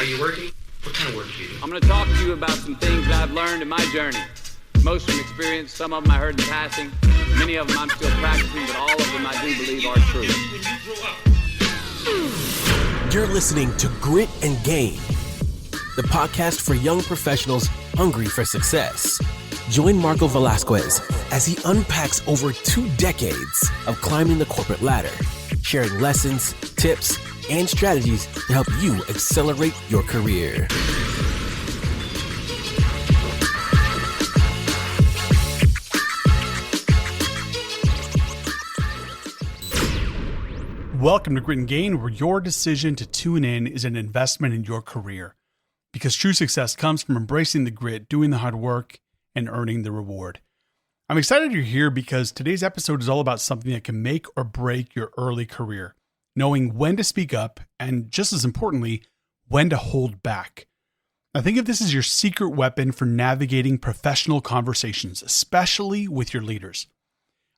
Are you working? What kind of work do you do? I'm going to talk to you about some things that I've learned in my journey. Most from experience, some of them I heard in passing, many of them I'm still practicing, but all of them I do believe are true. You're listening to Grit and Gain, the podcast for young professionals hungry for success. Join Marco Velasquez as he unpacks over 2 decades of climbing the corporate ladder, sharing lessons, tips, and strategies to help you accelerate your career. Welcome to Grit and Gain, where your decision to tune in is an investment in your career. Because true success comes from embracing the grit, doing the hard work, and earning the reward. I'm excited you're here because today's episode is all about something that can make or break your early career. Knowing when to speak up, and just as importantly, when to hold back. I think of this as your secret weapon for navigating professional conversations, especially with your leaders.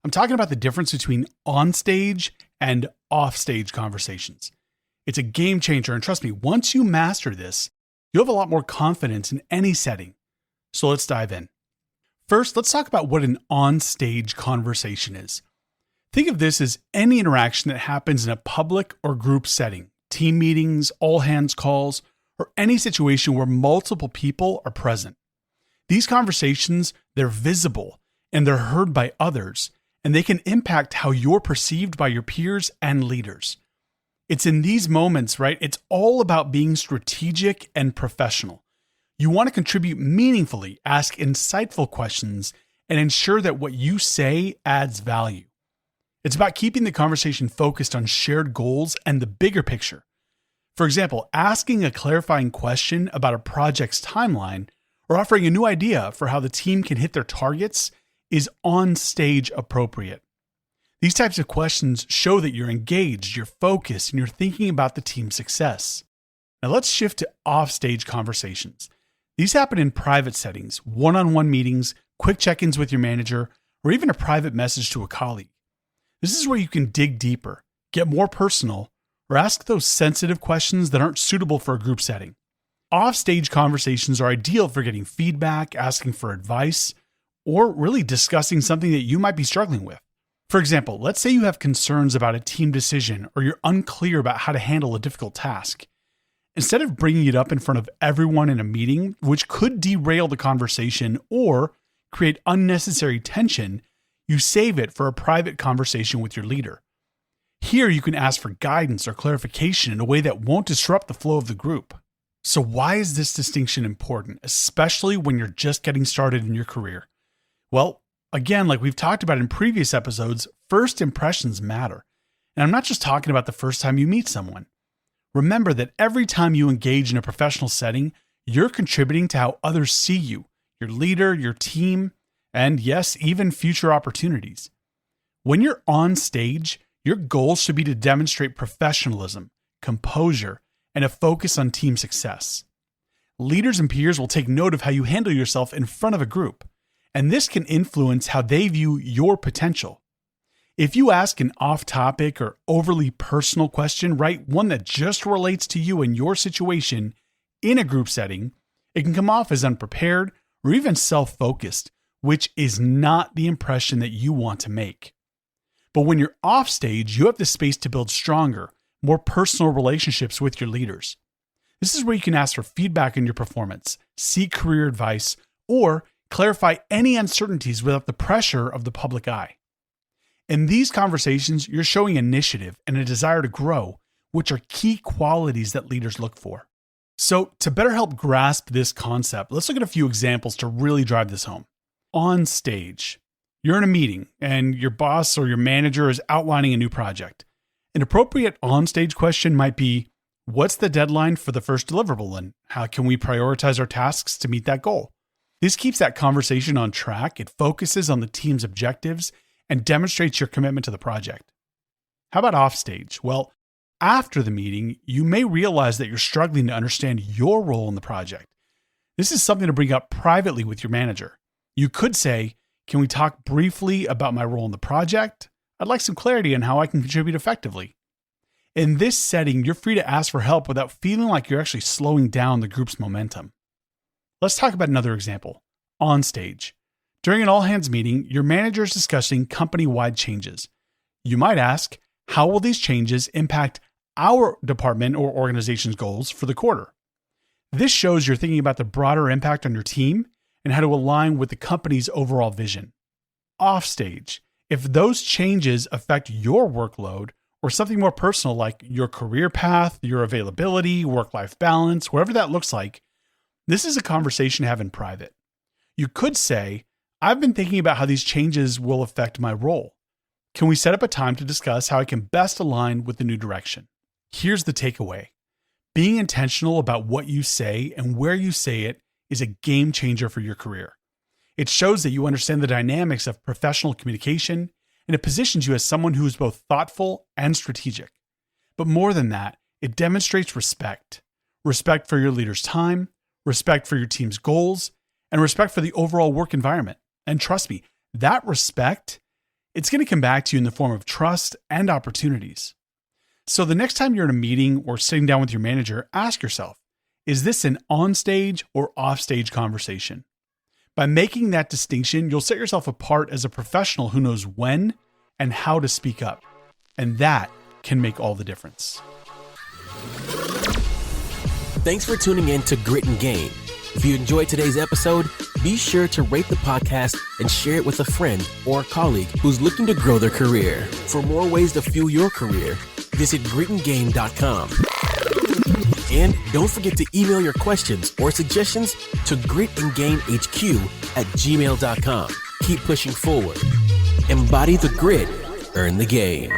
I'm talking about the difference between on-stage and off-stage conversations. It's a game changer, and trust me, once you master this, you'll have a lot more confidence in any setting. So let's dive in. First, let's talk about what an on-stage conversation is. Think of this as any interaction that happens in a public or group setting, team meetings, all-hands calls, or any situation where multiple people are present. These conversations, they're visible and they're heard by others, and they can impact how you're perceived by your peers and leaders. It's in these moments, right? It's all about being strategic and professional. You want to contribute meaningfully, ask insightful questions, and ensure that what you say adds value. It's about keeping the conversation focused on shared goals and the bigger picture. For example, asking a clarifying question about a project's timeline or offering a new idea for how the team can hit their targets is on-stage appropriate. These types of questions show that you're engaged, you're focused, and you're thinking about the team's success. Now let's shift to off-stage conversations. These happen in private settings, one-on-one meetings, quick check-ins with your manager, or even a private message to a colleague. This is where you can dig deeper, get more personal, or ask those sensitive questions that aren't suitable for a group setting. Off-stage conversations are ideal for getting feedback, asking for advice, or really discussing something that you might be struggling with. For example, let's say you have concerns about a team decision or you're unclear about how to handle a difficult task. Instead of bringing it up in front of everyone in a meeting, which could derail the conversation or create unnecessary tension, you save it for a private conversation with your leader. Here you can ask for guidance or clarification in a way that won't disrupt the flow of the group. So why is this distinction important, especially when you're just getting started in your career? Well, again, like we've talked about in previous episodes, first impressions matter. And I'm not just talking about the first time you meet someone. Remember that every time you engage in a professional setting, you're contributing to how others see you, your leader, your team, and yes, even future opportunities. When you're on stage, your goal should be to demonstrate professionalism, composure, and a focus on team success. Leaders and peers will take note of how you handle yourself in front of a group, and this can influence how they view your potential. If you ask an off-topic or overly personal question, right, one that just relates to you and your situation in a group setting, it can come off as unprepared or even self-focused, which is not the impression that you want to make. But when you're off stage, you have the space to build stronger, more personal relationships with your leaders. This is where you can ask for feedback on your performance, seek career advice, or clarify any uncertainties without the pressure of the public eye. In these conversations, you're showing initiative and a desire to grow, which are key qualities that leaders look for. So to better help grasp this concept, let's look at a few examples to really drive this home. On stage, you're in a meeting and your boss or your manager is outlining a new project. An appropriate on-stage question might be, what's the deadline for the first deliverable and how can we prioritize our tasks to meet that goal? This keeps that conversation on track. It focuses on the team's objectives and demonstrates your commitment to the project. How about offstage? Well, after the meeting, you may realize that you're struggling to understand your role in the project. This is something to bring up privately with your manager. You could say, can we talk briefly about my role in the project? I'd like some clarity on how I can contribute effectively. In this setting, you're free to ask for help without feeling like you're actually slowing down the group's momentum. Let's talk about another example. On stage. During an all-hands meeting, your manager is discussing company-wide changes. You might ask, how will these changes impact our department or organization's goals for the quarter? This shows you're thinking about the broader impact on your team and how to align with the company's overall vision. Offstage, if those changes affect your workload or something more personal like your career path, your availability, work-life balance, wherever that looks like, this is a conversation to have in private. You could say, I've been thinking about how these changes will affect my role. Can we set up a time to discuss how I can best align with the new direction? Here's the takeaway. Being intentional about what you say and where you say it is a game changer for your career. It shows that you understand the dynamics of professional communication, and it positions you as someone who is both thoughtful and strategic. But more than that, it demonstrates respect. Respect for your leader's time, respect for your team's goals, and respect for the overall work environment. And trust me, that respect, it's going to come back to you in the form of trust and opportunities. So the next time you're in a meeting or sitting down with your manager, ask yourself, is this an on-stage or off-stage conversation? By making that distinction, you'll set yourself apart as a professional who knows when and how to speak up. And that can make all the difference. Thanks for tuning in to Grit and Gain. If you enjoyed today's episode, be sure to rate the podcast and share it with a friend or a colleague who's looking to grow their career. For more ways to fuel your career, visit gritandgain.com. And don't forget to email your questions or suggestions to gritandgainhq@gmail.com. Keep pushing forward. Embody the grit, earn the gain.